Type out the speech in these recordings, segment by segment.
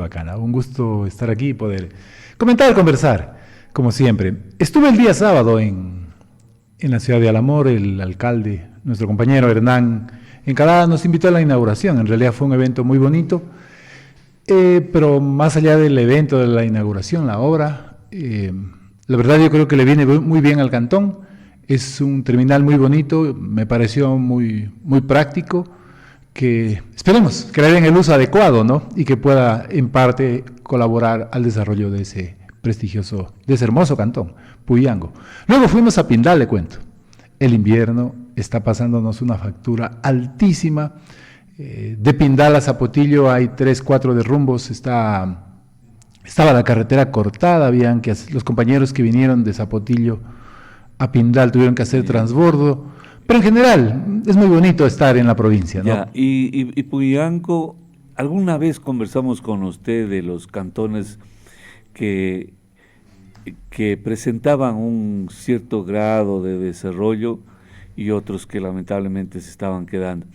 Bacana, un gusto estar aquí y poder comentar, conversar, como siempre. Estuve el día sábado en la ciudad de Alamor, el alcalde, nuestro compañero Hernán Encalada, nos invitó a la inauguración. En realidad fue un evento muy bonito, pero más allá del evento de la inauguración, la obra, la verdad yo creo que le viene muy bien al cantón. Es un terminal muy bonito, me pareció muy práctico, que esperemos que le den el uso adecuado, ¿no? Y que pueda en parte colaborar al desarrollo de ese prestigioso, de ese hermoso cantón, Puyango. Luego fuimos a Pindal, le cuento. El invierno está pasándonos una factura altísima. De Pindal a Zapotillo hay 3, 4 derrumbos. Estaba la carretera cortada, habían que los compañeros que vinieron de Zapotillo a Pindal tuvieron que hacer transbordo. Pero en general, es muy bonito estar en la provincia, ¿no? Ya, y Puyango, alguna vez conversamos con usted de los cantones que presentaban un cierto grado de desarrollo y otros que lamentablemente se estaban quedando.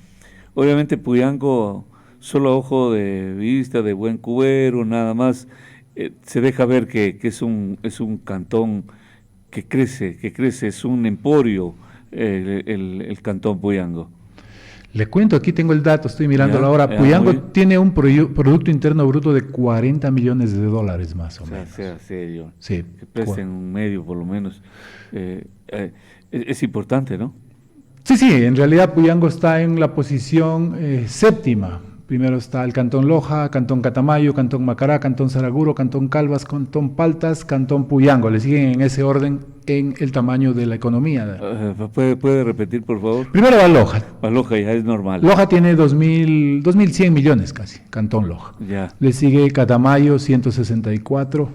Obviamente Puyango, solo a ojo de vista, de buen cubero, nada más, se deja ver que es un cantón que crece, es un emporio. El cantón Puyango. Le cuento, aquí tengo el dato, estoy mirándolo ahora. Puyango tiene un Producto Interno Bruto de $40 millones más o menos. Sea serio. Sí. Que presten un medio por lo menos. Es importante, ¿no? Sí, en realidad Puyango está en la posición séptima. Primero está el Cantón Loja, Cantón Catamayo, Cantón Macará, Cantón Saraguro, Cantón Calvas, Cantón Paltas, Cantón Puyango. Le siguen en ese orden en el tamaño de la economía. ¿Puede repetir, por favor? Primero va Loja. Loja ya es normal. Loja tiene 2.100 millones casi, Cantón Loja. Ya. Le sigue Catamayo, 164.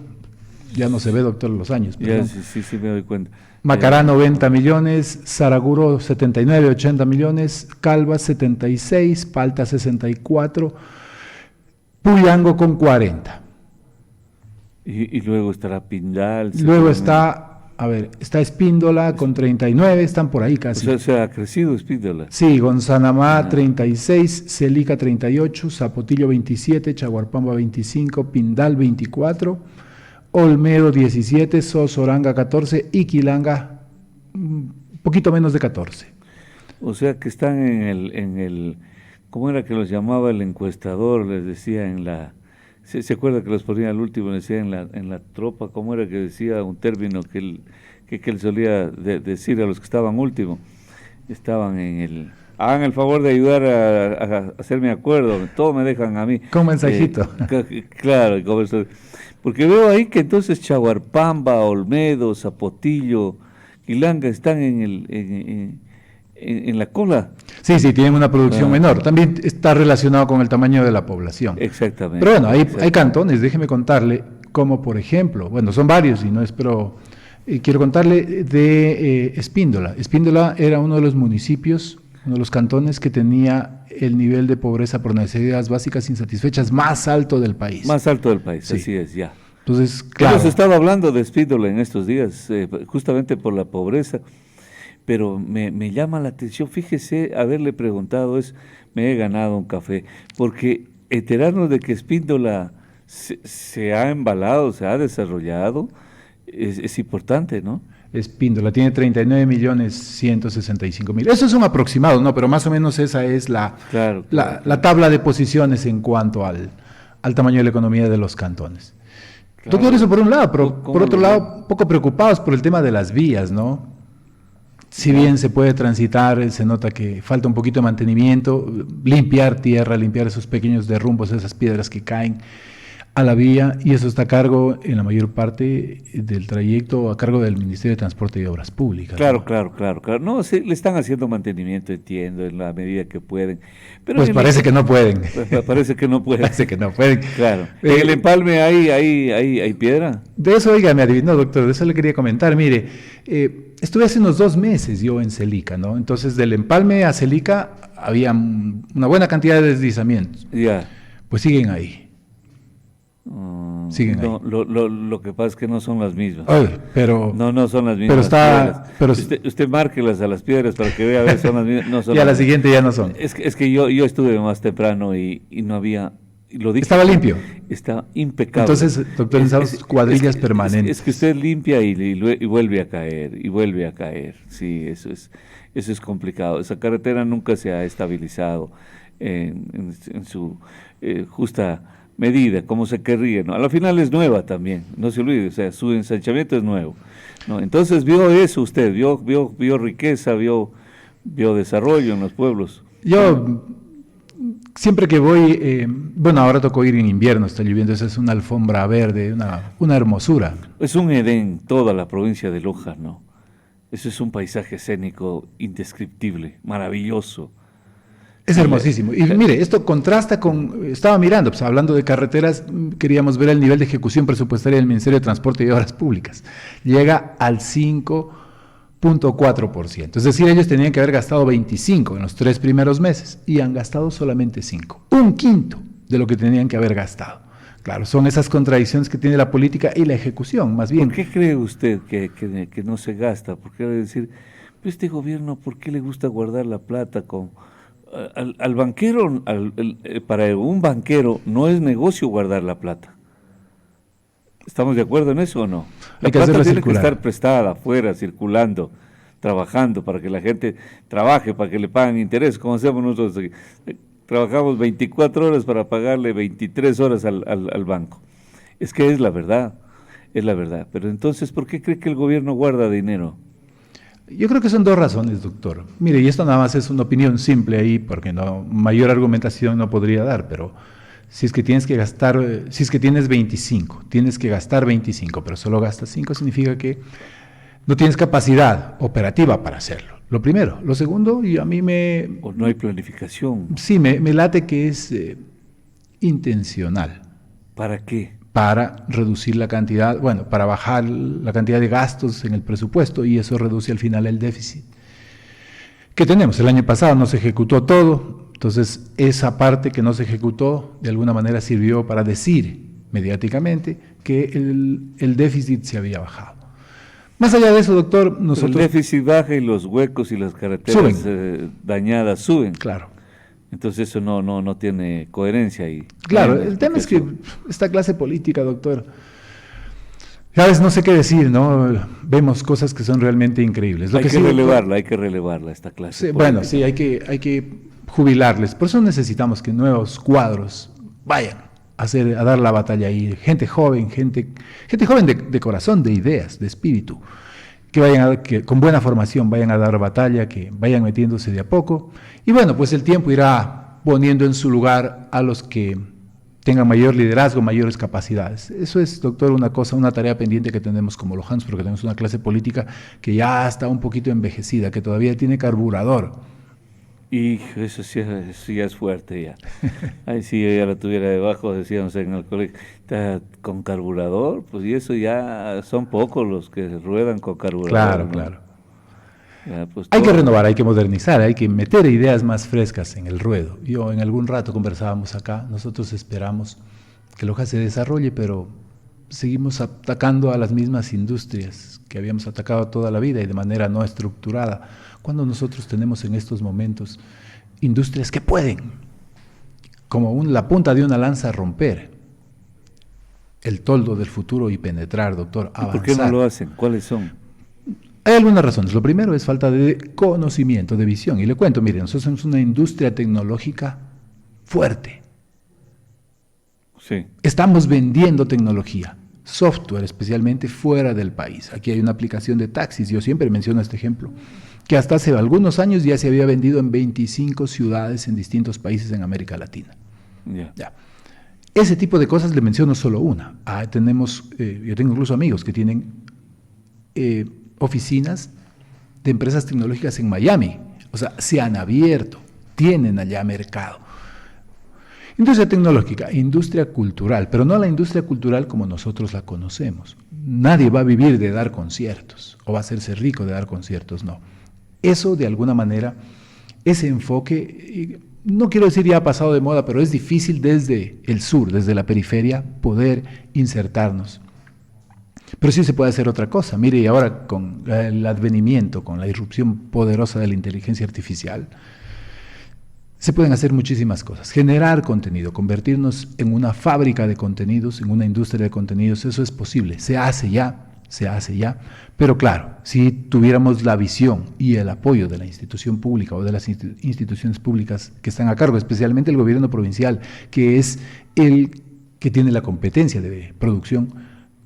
Ya no se ve, doctor, los años. Ya, sí, me doy cuenta. Macará 90 millones, Saraguro 79, 80 millones, Calvas 76, Palta 64, Puyango con 40. Y luego estará Pindal. Luego está Espíndola con 39, están por ahí casi. O sea, se ha crecido Espíndola. Sí, Gonzanamá 36, Celica 38, Zapotillo 27, Chaguarpamba 25, Pindal 24, Olmedo 17, Sosoranga 14 y Quilanga un poquito menos de 14. O sea que están en el ¿cómo era que los llamaba el encuestador? Les decía ¿se acuerda que los ponía al último? Les decía en la tropa, ¿cómo era que decía un término que él solía decir a los que estaban último? Estaban hagan el favor de ayudar a hacerme acuerdo, todo me dejan a mí. Con mensajito. Claro, porque veo ahí que entonces Chaguarpamba, Olmedo, Zapotillo, Quilanga están en la cola. Sí, tienen una producción menor. También está relacionado con el tamaño de la población. Exactamente. Pero bueno, hay cantones, déjeme contarle, como por ejemplo, bueno, son varios y no es, pero quiero contarle de Espíndola. Espíndola era uno de los municipios, uno de los cantones que tenía el nivel de pobreza por necesidades básicas insatisfechas más alto del país. Más alto del país, sí. Así es, ya. Entonces, claro. Hemos estado hablando de Espíndola en estos días, justamente por la pobreza, pero me llama la atención, fíjese, haberle preguntado me he ganado un café, porque enterarnos de que Espíndola se ha embalado, se ha desarrollado, es importante, ¿no? Espíndola tiene 39.165.000. Eso es un aproximado, ¿no? Pero más o menos esa es la tabla de posiciones en cuanto al tamaño de la economía de los cantones. Claro. Doctor, eso por un lado, pero por otro lado, poco preocupados por el tema de las vías, ¿no? Si bien se puede transitar, se nota que falta un poquito de mantenimiento, limpiar tierra, limpiar esos pequeños derrumbos, esas piedras que caen a la vía, y eso está a cargo, en la mayor parte del trayecto, a cargo del Ministerio de Transporte y Obras Públicas. Claro, ¿no? Claro. No, le están haciendo mantenimiento, entiendo, en la medida que pueden. Pero pues parece que no pueden. Parece que no pueden. Parece que no pueden. Claro. ¿En el empalme hay piedra? De eso, oiga, me adivinó, doctor, de eso le quería comentar. Mire, estuve hace unos 2 meses yo en Celica, ¿no? Entonces, del empalme a Celica había una buena cantidad de deslizamientos. Ya. Pues siguen ahí. Siguen ahí. Lo que pasa es que no son las mismas. Oye, pero no son las mismas. Pero usted márquelas a las piedras para que vea a ver son las mismas. No son y a la siguiente ya no son. Es que yo estuve más temprano y no había lo dije, estaba limpio. está impecable. Entonces, doctor, necesitamos cuadrillas permanentes. Es que usted limpia y vuelve a caer, y vuelve a caer. Sí, eso es complicado. Esa carretera nunca se ha estabilizado en su justa medida, como se querría, ¿no? A la final es nueva también, no se olvide, o sea, su ensanchamiento es nuevo, ¿no? Entonces vio eso usted, vio riqueza, vio desarrollo en los pueblos. Yo siempre que voy, bueno, ahora tocó ir en invierno, está lloviendo, esa es una alfombra verde, una hermosura. Es un Edén, toda la provincia de Loja, ¿no? Eso es un paisaje escénico indescriptible, maravilloso. Es hermosísimo. Y mire, esto contrasta con, estaba mirando, pues hablando de carreteras, queríamos ver el nivel de ejecución presupuestaria del Ministerio de Transporte y Obras Públicas. Llega al 5.4%. Es decir, ellos tenían que haber gastado 25 en los 3 primeros meses y han gastado solamente 5. Un quinto de lo que tenían que haber gastado. Claro, son esas contradicciones que tiene la política y la ejecución, más bien. ¿Por qué cree usted que no se gasta? ¿Por qué decir, pues este gobierno, por qué le gusta guardar la plata con... Al banquero, para un banquero no es negocio guardar la plata. ¿Estamos de acuerdo en eso o no? La plata tiene que estar prestada afuera, circulando, trabajando para que la gente trabaje, para que le paguen interés, como hacemos nosotros. Trabajamos 24 horas para pagarle 23 horas al banco. Es que es la verdad. Pero entonces, ¿por qué cree que el gobierno guarda dinero? Yo creo que son dos razones, doctor. Mire, y esto nada más es una opinión simple ahí, porque no, mayor argumentación no podría dar, pero si es que tienes que gastar, si es que tienes 25, tienes que gastar 25, pero solo gastas 5, significa que no tienes capacidad operativa para hacerlo. Lo primero. Lo segundo, y a mí me... O no hay planificación. Sí, me late que es intencional. ¿Para qué? Para reducir la cantidad, bueno, para bajar la cantidad de gastos en el presupuesto y eso reduce al final el déficit que tenemos. El año pasado no se ejecutó todo, entonces esa parte que no se ejecutó de alguna manera sirvió para decir mediáticamente que el déficit se había bajado. Más allá de eso, doctor, nosotros... Pero el déficit baja y los huecos y las carreteras dañadas suben. Claro. Entonces eso no tiene coherencia ahí. Claro, el tema es que esta clase política, doctor, ya ves, no sé qué decir, ¿no? Vemos cosas que son realmente increíbles. Hay que relevarla esta clase. Sí, bueno, sí, hay que jubilarles. Por eso necesitamos que nuevos cuadros vayan a dar la batalla ahí. Gente joven de corazón, de ideas, de espíritu, que con buena formación vayan a dar batalla, que vayan metiéndose de a poco. Y bueno, pues el tiempo irá poniendo en su lugar a los que tengan mayor liderazgo, mayores capacidades. Eso es, doctor, una tarea pendiente que tenemos como lojanos, porque tenemos una clase política que ya está un poquito envejecida, que todavía tiene carburador. Y eso ya es fuerte ya. Ay, si yo ya lo tuviera debajo, decíamos en el colegio, está con carburador, pues y eso ya son pocos los que ruedan con carburador. Claro, ¿no? claro. Ya, pues hay que renovar, hay que modernizar, hay que meter ideas más frescas en el ruedo. Yo en algún rato conversábamos acá, nosotros esperamos que Loja se desarrolle, pero seguimos atacando a las mismas industrias que habíamos atacado toda la vida y de manera no estructurada, cuando nosotros tenemos en estos momentos industrias que pueden, como la punta de una lanza, romper el toldo del futuro y penetrar, doctor, avanzar. ¿Por qué no lo hacen? ¿Cuáles son? Hay algunas razones. Lo primero es falta de conocimiento, de visión. Y le cuento, miren, nosotros somos una industria tecnológica fuerte. Sí. Estamos vendiendo tecnología, software especialmente fuera del país. Aquí hay una aplicación de taxis, yo siempre menciono este ejemplo, que hasta hace algunos años ya se había vendido en 25 ciudades en distintos países en América Latina. Ya. Ese tipo de cosas le menciono solo una. Yo tengo incluso amigos que tienen oficinas de empresas tecnológicas en Miami. O sea, se han abierto, tienen allá mercado. Industria tecnológica, industria cultural, pero no la industria cultural como nosotros la conocemos. Nadie va a vivir de dar conciertos o va a hacerse rico de dar conciertos, no. Eso, de alguna manera, ese enfoque, no quiero decir ya ha pasado de moda, pero es difícil desde el sur, desde la periferia, poder insertarnos. Pero sí se puede hacer otra cosa. Mire, y ahora con el advenimiento, con la irrupción poderosa de la inteligencia artificial, Se pueden hacer muchísimas cosas. Generar contenido, convertirnos en una fábrica de contenidos, en una industria de contenidos, eso es posible. Se hace ya. Pero claro, si tuviéramos la visión y el apoyo de la institución pública o de las instituciones públicas que están a cargo, especialmente el gobierno provincial, que es el que tiene la competencia de producción,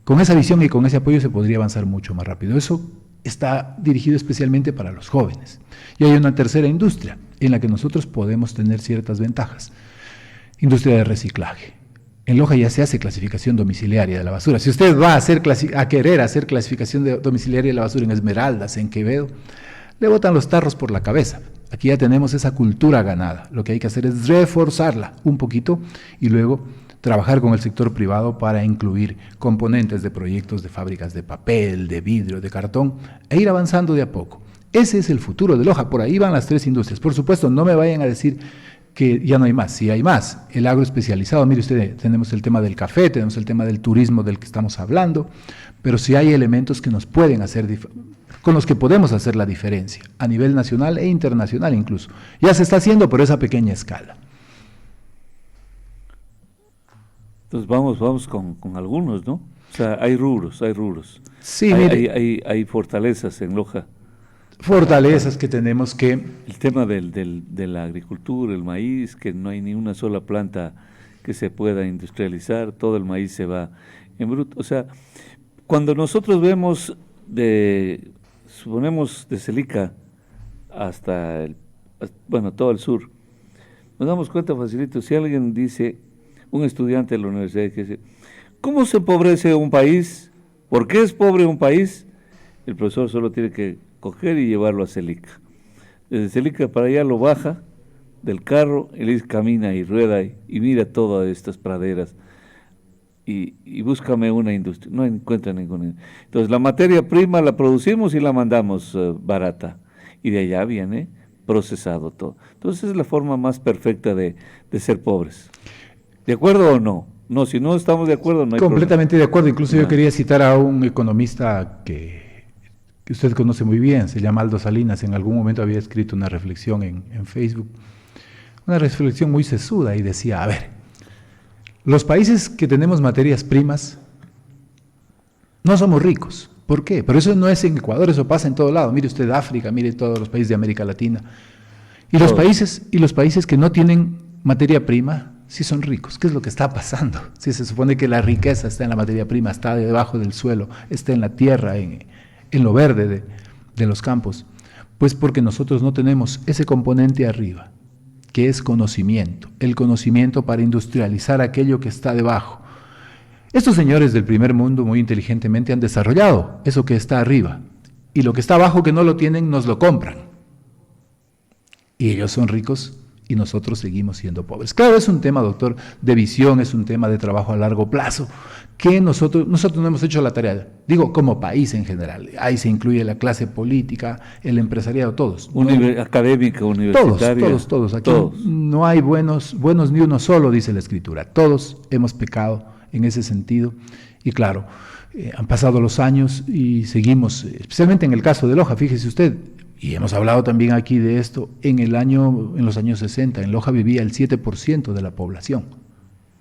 con esa visión y con ese apoyo se podría avanzar mucho más rápido. Eso está dirigido especialmente para los jóvenes. Y hay una tercera industria en la que nosotros podemos tener ciertas ventajas. Industria de reciclaje. En Loja ya se hace clasificación domiciliaria de la basura. Si usted va a querer hacer clasificación domiciliaria de la basura en Esmeraldas, en Quevedo, le botan los tarros por la cabeza. Aquí ya tenemos esa cultura ganada. Lo que hay que hacer es reforzarla un poquito y luego trabajar con el sector privado para incluir componentes de proyectos de fábricas de papel, de vidrio, de cartón, e ir avanzando de a poco. Ese es el futuro de Loja. Por ahí van las tres industrias. Por supuesto, no me vayan a decir que ya no hay más, sí hay más. El agroespecializado, mire usted, tenemos el tema del café, tenemos el tema del turismo del que estamos hablando, pero sí hay elementos que nos pueden hacer, con los que podemos hacer la diferencia, a nivel nacional e internacional incluso. Ya se está haciendo, pero esa pequeña escala. Entonces vamos con algunos, ¿no? O sea, hay rubros. Sí, hay fortalezas en Loja. Fortalezas que tenemos que... El tema de la agricultura, el maíz, que no hay ni una sola planta que se pueda industrializar, todo el maíz se va en bruto. O sea, cuando nosotros vemos suponemos de Celica hasta todo el sur, nos damos cuenta facilito, si alguien dice, un estudiante de la universidad que dice, ¿cómo se empobrece un país? ¿Por qué es pobre un país? El profesor solo tiene que coger y llevarlo a Celica. Desde Celica para allá lo baja del carro, y le dice, camina y rueda y mira todas estas praderas y búscame una industria. No encuentra ninguna. Entonces la materia prima la producimos y la mandamos barata. Y de allá viene procesado todo. Entonces es la forma más perfecta de ser pobres. ¿De acuerdo o no? No, si no estamos de acuerdo, no hay completamente problema. De acuerdo. Incluso yo quería citar a un economista que usted conoce muy bien, se llama Aldo Salinas. En algún momento había escrito una reflexión en Facebook, una reflexión muy sesuda, y decía, a ver, los países que tenemos materias primas no somos ricos. ¿Por qué? Pero eso no es en Ecuador, eso pasa en todo lado. Mire usted África, mire todos los países de América Latina. Y los países que no tienen materia prima sí son ricos. ¿Qué es lo que está pasando? Si se supone que la riqueza está en la materia prima, está debajo del suelo, está en la tierra, en lo verde de los campos. Pues porque nosotros no tenemos ese componente arriba, que es conocimiento, el conocimiento para industrializar aquello que está debajo. Estos señores del primer mundo muy inteligentemente han desarrollado eso que está arriba, y lo que está abajo que no lo tienen nos lo compran. Y ellos son ricos y nosotros seguimos siendo pobres. Claro, es un tema, doctor, de visión, es un tema de trabajo a largo plazo, que nosotros no hemos hecho la tarea, digo, como país en general. Ahí se incluye la clase política, el empresariado, todos. Académica, universitaria. Todos. Aquí no hay buenos ni uno solo, dice la Escritura. Todos hemos pecado en ese sentido. Y claro, han pasado los años y seguimos, especialmente en el caso de Loja, fíjese usted, y hemos hablado también aquí de esto, en los años 60, en Loja vivía el 7% de la población.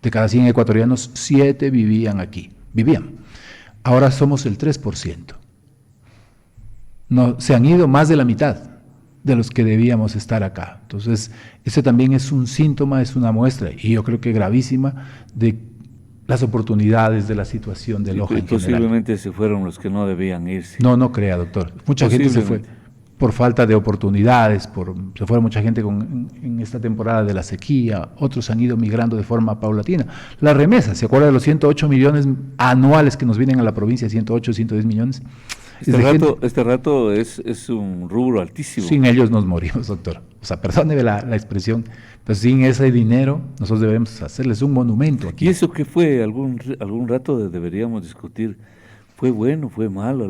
De cada 100 ecuatorianos, 7 vivían. Ahora somos el 3%. No, se han ido más de la mitad de los que debíamos estar acá. Entonces, ese también es un síntoma, es una muestra, y yo creo que gravísima, de las oportunidades de la situación de Loja en general. Posiblemente se fueron los que no debían irse. No crea, doctor. Mucha gente se fue por falta de oportunidades, se fue mucha gente en esta temporada de la sequía, otros han ido migrando de forma paulatina. La remesa, ¿se acuerda de los 108 millones anuales que nos vienen a la provincia? 108, 110 millones. Este rato es un rubro altísimo. Sin ellos nos morimos, doctor. O sea, perdóneme la expresión, pero sin ese dinero nosotros debemos hacerles un monumento aquí. ¿Y eso qué fue? Algún rato deberíamos discutir. ¿Fue bueno, fue malo?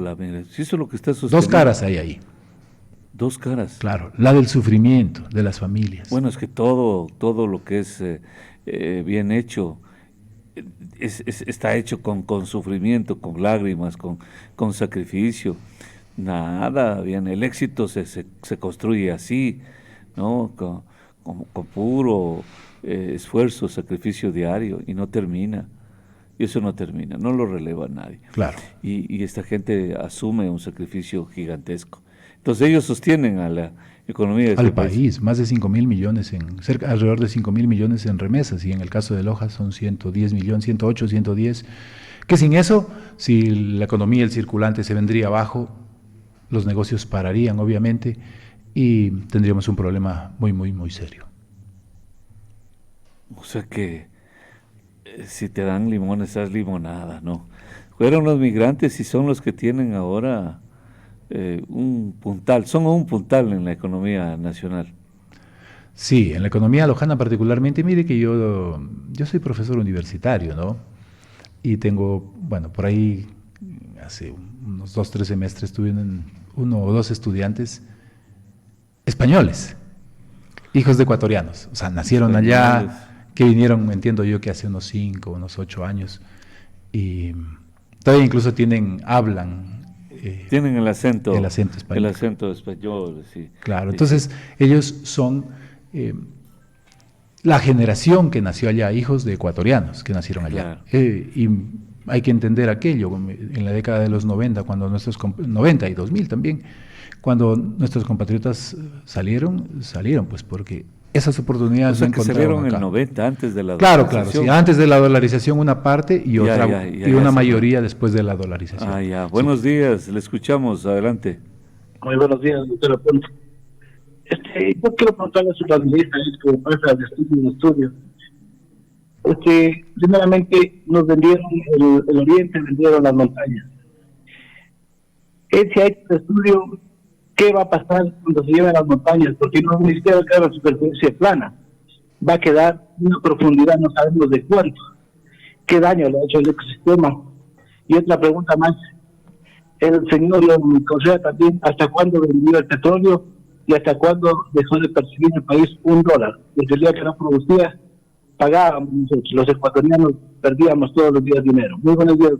Si eso es lo que está sosteniendo. Dos caras hay ahí. Dos caras. Claro, la del sufrimiento de las familias. Bueno, es que todo lo que es bien hecho está hecho con sufrimiento, con lágrimas, con sacrificio. Nada, bien, el éxito se construye así, ¿no? con puro esfuerzo, sacrificio diario, y no termina. Y eso no termina, no lo releva nadie. Claro. Y esta gente asume un sacrificio gigantesco. Entonces ellos sostienen a la economía de este Al país, más de 5.000 millones, alrededor de 5.000 millones en remesas, y en el caso de Loja son 110 millones, 108, 110, que sin eso, si la economía, el circulante se vendría abajo, los negocios pararían, obviamente, y tendríamos un problema muy, muy, muy serio. O sea que si te dan limones, haz limonada, ¿no? Fueron los migrantes y son los que tienen ahora un puntal, son un puntal en la economía nacional. Sí, en la economía lojana particularmente, mire que yo soy profesor universitario, ¿no? Y tengo, bueno, por ahí hace unos 2, 3 semestres tuve uno o dos estudiantes españoles, hijos de ecuatorianos, o sea, nacieron Españoles. allá, que vinieron, entiendo yo, que hace unos 5, unos 8 años, y todavía incluso hablan Tienen el acento el español. acento español, sí. Claro, entonces ellos son la generación que nació allá, hijos de ecuatorianos que nacieron allá. Claro. Y hay que entender aquello, en la década de los 90, cuando 90 y 2000 también, cuando nuestros compatriotas salieron pues porque esas O oportunidades sea no que encontraron salieron en acá. el 90, antes de la Claro, sí, dolarización. antes de la dolarización una parte y otra y una se mayoría después de la dolarización. Ah, ya. Sí. Buenos días, le escuchamos, adelante. Muy buenos días, doctor Aponte. Yo quiero preguntarle a su panelista, como maestra de estudio. Primeramente nos vendieron el oriente, vendieron las montañas. Si hay un estudio, ¿qué va a pasar cuando se lleven las montañas? Porque no ni siquiera queda la superficie plana. Va a quedar una profundidad, no sabemos de cuánto. ¿Qué daño le ha hecho el ecosistema? Y otra pregunta más. El señor Correa también, ¿hasta cuándo vendió el petróleo y hasta cuándo dejó de percibir el país $1? Desde el día que no producía, pagábamos nosotros, los ecuatorianos perdíamos todos los días dinero. Muy buenos días.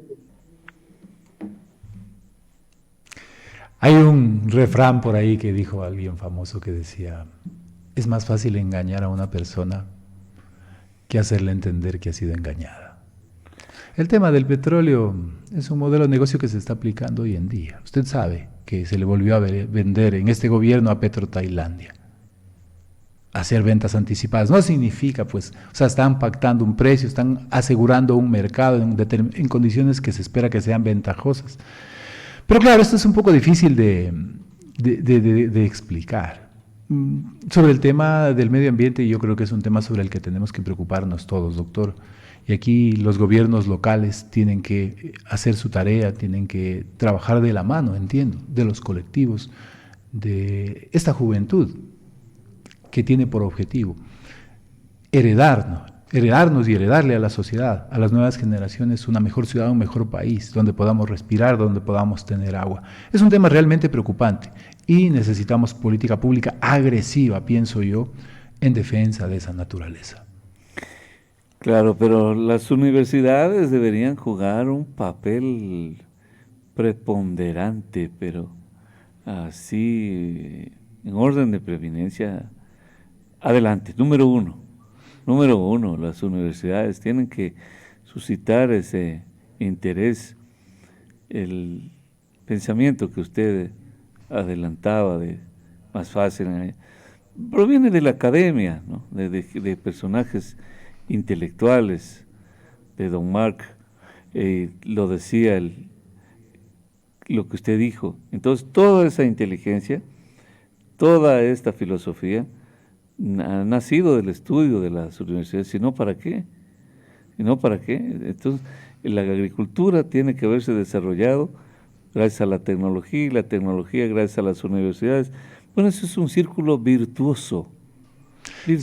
Hay un refrán por ahí que dijo alguien famoso que decía, es más fácil engañar a una persona que hacerle entender que ha sido engañada. El tema del petróleo es un modelo de negocio que se está aplicando hoy en día. Usted sabe que se le volvió a vender en este gobierno a PetroTailandia. Hacer ventas anticipadas no significa, pues, o sea, están pactando un precio, están asegurando un mercado en condiciones que se espera que sean ventajosas. Pero claro, esto es un poco difícil de explicar. Sobre el tema del medio ambiente, yo creo que es un tema sobre el que tenemos que preocuparnos todos, doctor. Y aquí los gobiernos locales tienen que hacer su tarea, tienen que trabajar de la mano, entiendo, de los colectivos, de esta juventud que tiene por objetivo heredarnos y heredarle a la sociedad, a las nuevas generaciones, una mejor ciudad, un mejor país, donde podamos respirar, donde podamos tener agua. Es un tema realmente preocupante y necesitamos política pública agresiva, pienso yo, en defensa de esa naturaleza. Claro, pero las universidades deberían jugar un papel preponderante, pero así, en orden de preeminencia, adelante. Número uno, las universidades tienen que suscitar ese interés, el pensamiento que usted adelantaba de más fácil, proviene de la academia, ¿no? de personajes intelectuales, de Don Mark, lo decía lo que usted dijo. Entonces, toda esa inteligencia, toda esta filosofía, ha nacido del estudio de las universidades, si no, ¿para qué? Entonces, la agricultura tiene que haberse desarrollado gracias a la tecnología, y la tecnología gracias a las universidades. Bueno, eso es un círculo virtuoso, sí.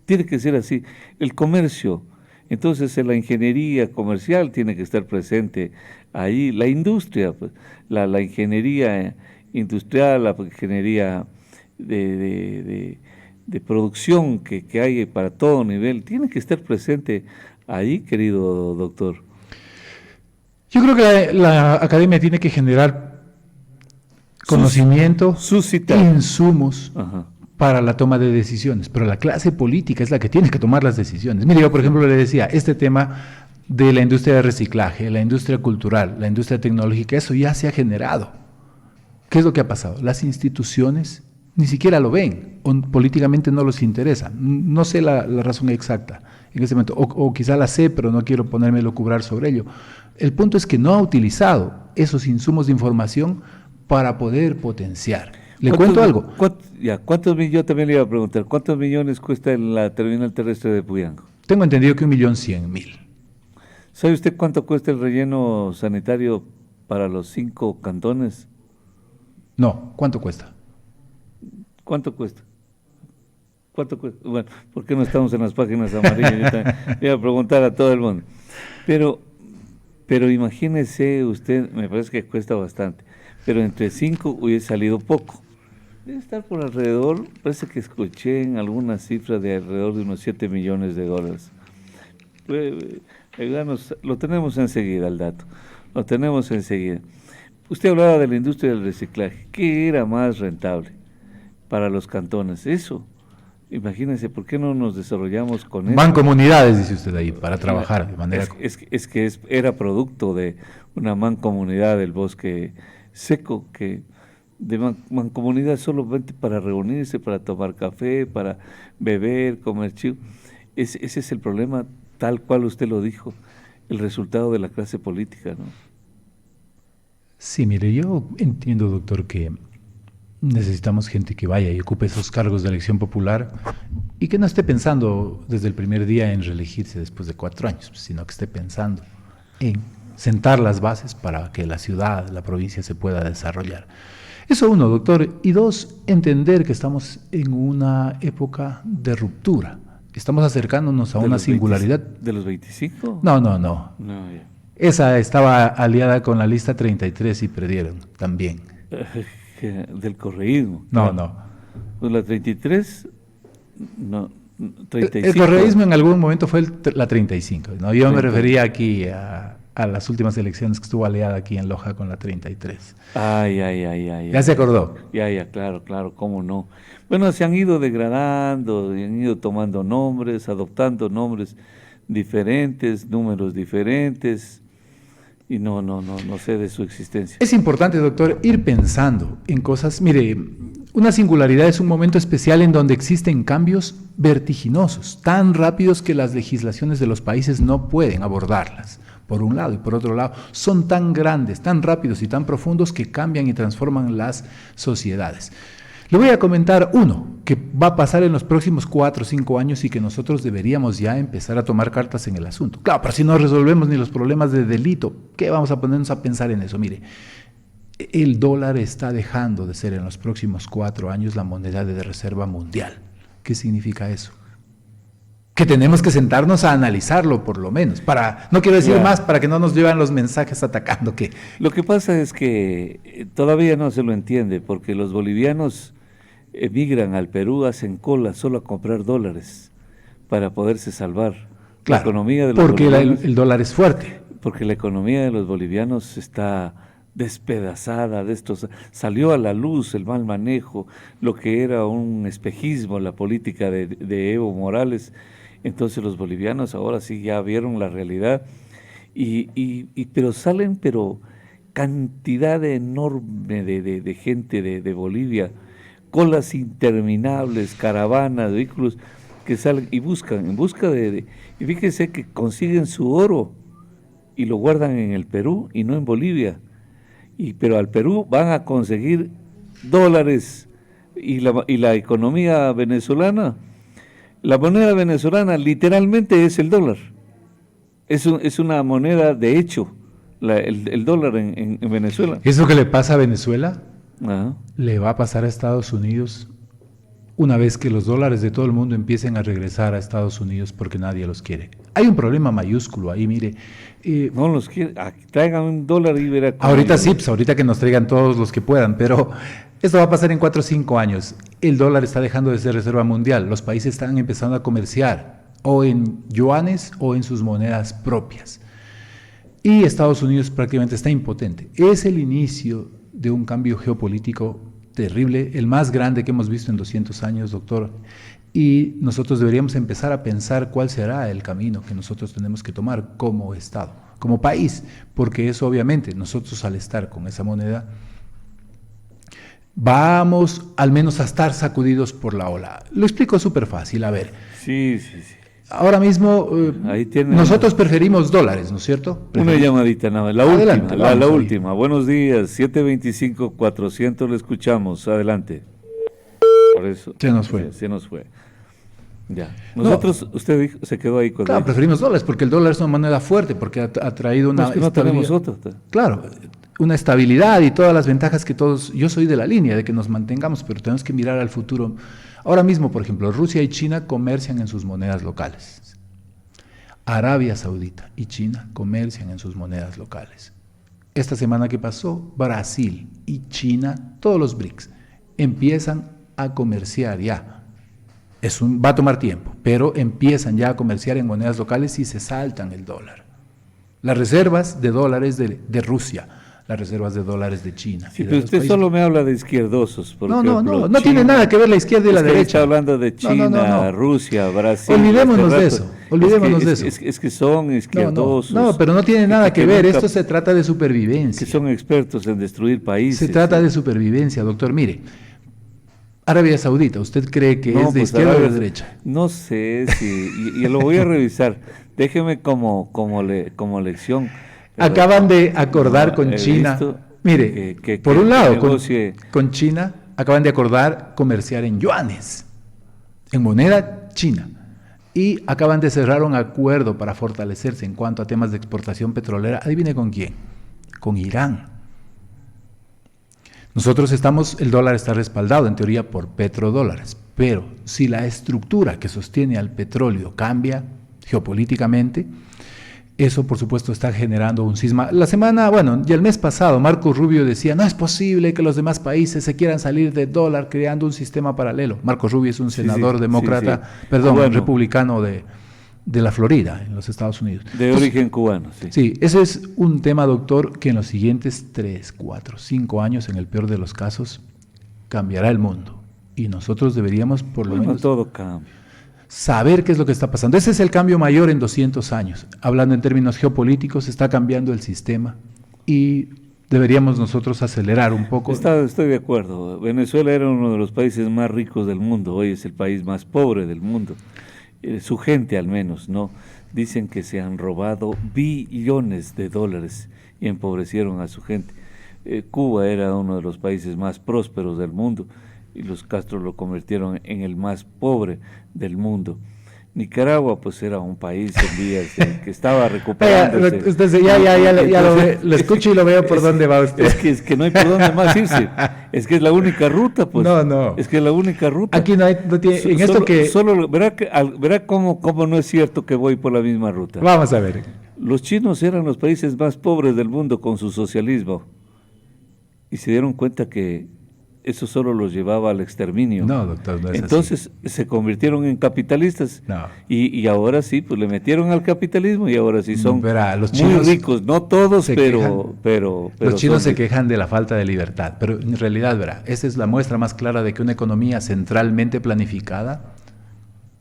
Tiene que ser así. El comercio, entonces la ingeniería comercial tiene que estar presente ahí, la industria, pues, la ingeniería industrial, la ingeniería de producción que hay para todo nivel, tiene que estar presente ahí, querido doctor. Yo creo que la academia tiene que generar conocimiento, suscitar insumos, Ajá. para la toma de decisiones, pero la clase política es la que tiene que tomar las decisiones. Mire, yo por ejemplo le decía, este tema de la industria de reciclaje, la industria cultural, la industria tecnológica, eso ya se ha generado. ¿Qué es lo que ha pasado? Las instituciones ni siquiera lo ven, o políticamente no les interesa. No sé la razón exacta en ese momento, o quizá la sé, pero no quiero ponerme a lucubrar sobre ello. El punto es que no ha utilizado esos insumos de información para poder potenciar. ¿Le cuento algo? ¿Cuántos millones? Yo también le iba a preguntar, ¿cuántos millones cuesta la terminal terrestre de Puyango? Tengo entendido que 1.100.000. ¿Sabe usted cuánto cuesta el relleno sanitario para los 5 cantones? No, ¿cuánto cuesta? ¿Cuánto cuesta? ¿Cuánto cuesta? Bueno, ¿por qué no estamos en las páginas amarillas? Yo también le iba a preguntar a todo el mundo. Pero imagínese usted, me parece que cuesta bastante, pero entre 5 hubiese salido poco. Debe estar por alrededor, parece que escuché en alguna cifra de alrededor de unos 7 millones de dólares. Lo tenemos enseguida el dato, lo tenemos enseguida. Usted hablaba de la industria del reciclaje. ¿Qué era más rentable para los cantones? Eso. Imagínense, ¿por qué no nos desarrollamos con eso? Mancomunidades, dice usted ahí, para trabajar de manera... Era producto de una mancomunidad del bosque seco, que de mancomunidad solamente para reunirse, para tomar café, para beber, comer chivo. Ese es el problema, tal cual usted lo dijo, el resultado de la clase política, ¿no? Sí, mire, yo entiendo, doctor, que necesitamos gente que vaya y ocupe esos cargos de elección popular y que no esté pensando desde el primer día en reelegirse después de 4 años, sino que esté pensando en sentar las bases para que la ciudad, la provincia se pueda desarrollar. Eso uno, doctor. Y dos, entender que estamos en una época de ruptura. Estamos acercándonos a una singularidad. ¿De los 25? No. No, ya. Esa estaba aliada con la lista 33 y perdieron también. Del correísmo. No. Pues la 33, no, 35. El correísmo en algún momento fue la 35, ¿no? Yo me refería aquí a las últimas elecciones que estuvo aliada aquí en Loja con la 33. Ay. ¿Ya se acordó? Ya, claro, cómo no. Bueno, se han ido degradando, han ido tomando nombres, adoptando nombres diferentes, números diferentes, y no sé de su existencia. Es importante, doctor, ir pensando en cosas. Mire, una singularidad es un momento especial en donde existen cambios vertiginosos, tan rápidos que las legislaciones de los países no pueden abordarlas. Por un lado, y por otro lado, son tan grandes, tan rápidos y tan profundos que cambian y transforman las sociedades. Le voy a comentar uno que va a pasar en los próximos 4 o 5 años y que nosotros deberíamos ya empezar a tomar cartas en el asunto. Claro, pero si no resolvemos ni los problemas de delito, ¿qué vamos a ponernos a pensar en eso? Mire, el dólar está dejando de ser en los próximos 4 años la moneda de reserva mundial. ¿Qué significa eso? Que tenemos que sentarnos a analizarlo por lo menos, no quiero decir más, para que no nos lleven los mensajes atacando que... Lo que pasa es que todavía no se lo entiende, porque los bolivianos emigran al Perú, hacen cola solo a comprar dólares para poderse salvar. Claro, la economía de los porque el dólar es fuerte. Porque la economía de los bolivianos está despedazada de estos. Salió a la luz el mal manejo, lo que era un espejismo, la política de Evo Morales. Entonces los bolivianos ahora sí ya vieron la realidad, pero salen cantidad enorme de gente de Bolivia, colas interminables, caravanas, vehículos que salen y buscan, en busca y fíjense que consiguen su oro y lo guardan en el Perú y no en Bolivia, pero al Perú van a conseguir dólares y la economía venezolana. La moneda venezolana literalmente es el dólar. Es una moneda de hecho, el dólar en Venezuela. ¿Eso que le pasa a Venezuela? Ajá. Le va a pasar a Estados Unidos una vez que los dólares de todo el mundo empiecen a regresar a Estados Unidos porque nadie los quiere. Hay un problema mayúsculo ahí, mire. No los quiere, traigan un dólar y verá. Ahorita sí, pues ahorita que nos traigan todos los que puedan, pero esto va a pasar en 4 o 5 años. El dólar está dejando de ser reserva mundial. Los países están empezando a comerciar o en yuanes o en sus monedas propias. Y Estados Unidos prácticamente está impotente. Es el inicio de un cambio geopolítico terrible, el más grande que hemos visto en 200 años, doctor. Y nosotros deberíamos empezar a pensar cuál será el camino que nosotros tenemos que tomar como Estado, como país, porque eso obviamente nosotros al estar con esa moneda vamos al menos a estar sacudidos por la ola. Lo explico súper fácil, a ver. Sí. Ahora mismo Ahí tiene nosotros preferimos dólares, ¿no es cierto? una llamadita nada más, la Adelante, última, la vamos ahí. última. Buenos días, 725-400, le escuchamos, adelante. Por eso. Se nos fue. Se nos fue. Ya. Nosotros, usted dijo, se quedó ahí con Claro, preferimos dólares porque el dólar es una moneda fuerte, porque ha traído una es que no tenemos otra. Claro, una estabilidad y todas las ventajas que todos, yo soy de la línea de que nos mantengamos, pero tenemos que mirar al futuro. Ahora mismo, por ejemplo, Rusia y China comercian en sus monedas locales. Arabia Saudita y China comercian en sus monedas locales. Esta semana que pasó, Brasil y China, todos los BRICS, empiezan a comerciar ya. Va a tomar tiempo, pero empiezan ya a comerciar en monedas locales y se saltan el dólar. Las reservas de dólares de Rusia, las reservas de dólares de China. Sí, pero usted solo me habla de izquierdosos. Por ejemplo, no tiene nada que ver la izquierda y la derecha. Está hablando de China, No. Rusia, Brasil. Olvidémonos de eso, de eso. Es que son izquierdosos. No, pero no tiene nada que ver, esto se trata de supervivencia. Que son expertos en destruir países. Se trata de supervivencia, doctor. Mire, Arabia Saudita, ¿usted cree que es de pues izquierda o de derecha? No sé, y lo voy a revisar. Déjeme como lección. Acaban de acordar con China. Mire, por un lado, con China acaban de acordar comerciar en yuanes, en moneda china. Y acaban de cerrar un acuerdo para fortalecerse en cuanto a temas de exportación petrolera. Adivine con quién. Con Irán. Nosotros el dólar está respaldado en teoría por petrodólares, pero si la estructura que sostiene al petróleo cambia geopolíticamente, eso por supuesto está generando un cisma. Y el mes pasado Marco Rubio decía, no es posible que los demás países se quieran salir del dólar creando un sistema paralelo. Marco Rubio es un senador demócrata, republicano de la Florida, en los Estados Unidos. De origen cubano, sí. Sí, ese es un tema, doctor, que en los siguientes 3, 4, 5 años, en el peor de los casos, cambiará el mundo. Y nosotros deberíamos, por lo menos, todo cambia, saber qué es lo que está pasando. Ese es el cambio mayor en 200 años. Hablando en términos geopolíticos, está cambiando el sistema y deberíamos nosotros acelerar un poco. Estoy de acuerdo. Venezuela era uno de los países más ricos del mundo, hoy es el país más pobre del mundo. Su gente al menos, ¿no? Dicen que se han robado billones de dólares y empobrecieron a su gente. Cuba era uno de los países más prósperos del mundo y los Castro lo convirtieron en el más pobre del mundo. Nicaragua pues era un país en vías que estaba recuperándose. Usted lo escucho y lo veo por dónde va usted. Es que no hay por dónde más irse. Es que es la única ruta, pues. No. Es que es la única ruta. Aquí no tiene, Solo verá cómo no es cierto que voy por la misma ruta. Vamos a ver. Los chinos eran los países más pobres del mundo con su socialismo y se dieron cuenta que eso solo los llevaba al exterminio. No, doctor, no es Entonces así. Se convirtieron en capitalistas. No. Y ahora sí, pues le metieron al capitalismo y ahora sí son los chinos muy ricos. No todos, pero los chinos se quejan de la falta de libertad. Pero en realidad, esa es la muestra más clara de que una economía centralmente planificada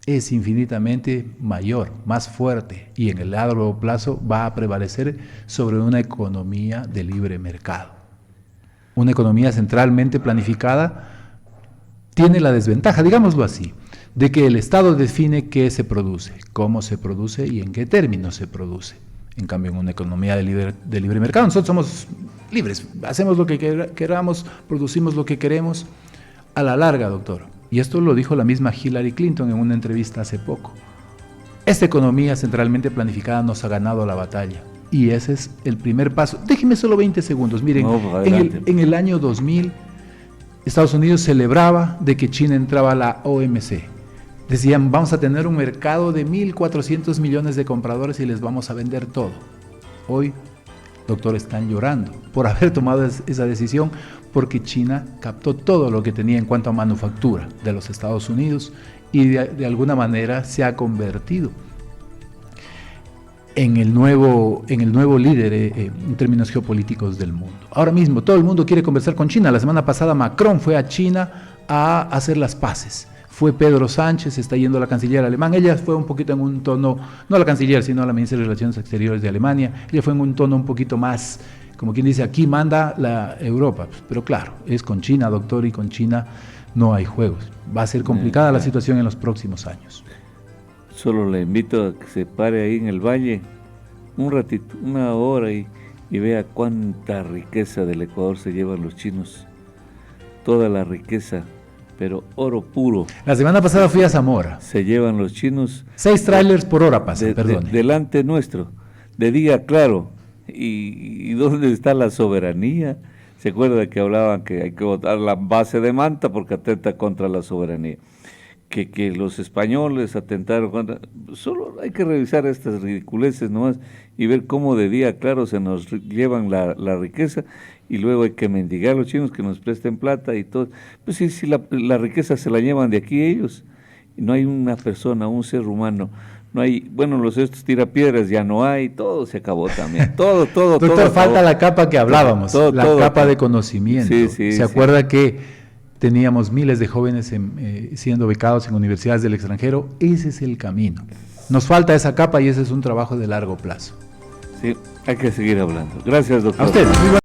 es infinitamente mayor, más fuerte y en el largo plazo va a prevalecer sobre una economía de libre mercado. Una economía centralmente planificada tiene la desventaja, digámoslo así, de que el Estado define qué se produce, cómo se produce y en qué términos se produce. En cambio, en una economía de libre mercado, nosotros somos libres, hacemos lo que queramos, producimos lo que queremos. A la larga, doctor, y esto lo dijo la misma Hillary Clinton en una entrevista hace poco, esta economía centralmente planificada nos ha ganado la batalla. Y ese es el primer paso. Déjeme solo 20 segundos. Miren, en el año 2000, Estados Unidos celebraba de que China entraba a la OMC. Decían, vamos a tener un mercado de 1.400 millones de compradores y les vamos a vender todo. Hoy, doctor, están llorando por haber tomado esa decisión porque China captó todo lo que tenía en cuanto a manufactura de los Estados Unidos y de alguna manera se ha convertido en el nuevo líder en términos geopolíticos del mundo. Ahora mismo todo el mundo quiere conversar con China. La semana pasada Macron fue a China a hacer las paces. Fue Pedro Sánchez, está yendo la canciller alemán. Ella fue un poquito en un tono, no la canciller, sino la ministra de Relaciones Exteriores de Alemania. Ella fue en un tono un poquito más, como quien dice, aquí manda la Europa. Pero claro, es con China, doctor, y con China no hay juegos. Va a ser complicada la situación en los próximos años. Solo le invito a que se pare ahí en el valle un ratito, una hora, y vea cuánta riqueza del Ecuador se llevan los chinos. Toda la riqueza, pero oro puro. La semana pasada fui a Zamora. Se llevan los chinos. 6 trailers por hora pasan, perdón. Delante nuestro, de día claro. ¿Y dónde está la soberanía? ¿Se acuerda que hablaban que hay que votar la base de Manta porque atenta contra la soberanía? Que los españoles atentaron contra... Solo hay que revisar estas ridiculeces nomás y ver cómo de día claro se nos llevan la riqueza, y luego hay que mendigar a los chinos que nos presten plata y todo. Pues sí, la riqueza se la llevan de aquí ellos. Y no hay una persona, un ser humano. No hay, bueno, estos tirapiedras ya no hay, todo se acabó también. Todo. Doctor, falta la capa que hablábamos, la capa de conocimiento. ¿Se acuerda que teníamos miles de jóvenes siendo becados en universidades del extranjero? Ese es el camino. Nos falta esa capa y ese es un trabajo de largo plazo. Sí, hay que seguir hablando. Gracias, doctor. A usted. Muy